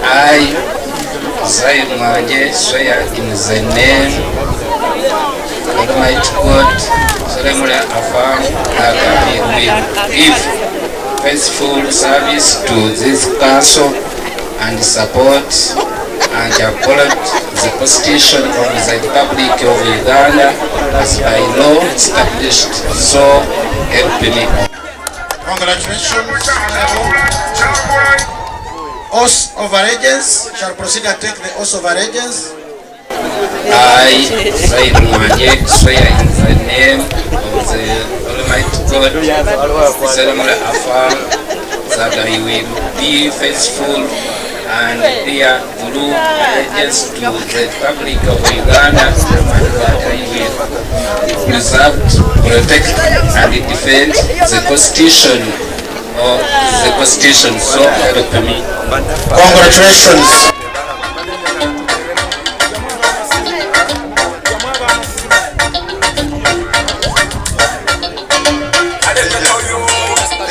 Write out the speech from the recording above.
I, Huzair Mwanje, swear in the name of Almighty God, solemnly affirm that I will give faithful service to this council and support and uphold the Constitution of the Republic of Uganda as by law established. So help me. Congratulations. Oath of allegiance. Shall proceed and take the oath of allegiance. I, Huzair Mwanje, swear in the name of the Almighty God, solemnly affirm that I will be faithful and bear true allegiance to the Republic of Uganda, and that I will preserve, protect, and defend the Constitution of the Constitution. So help me. Congratulations.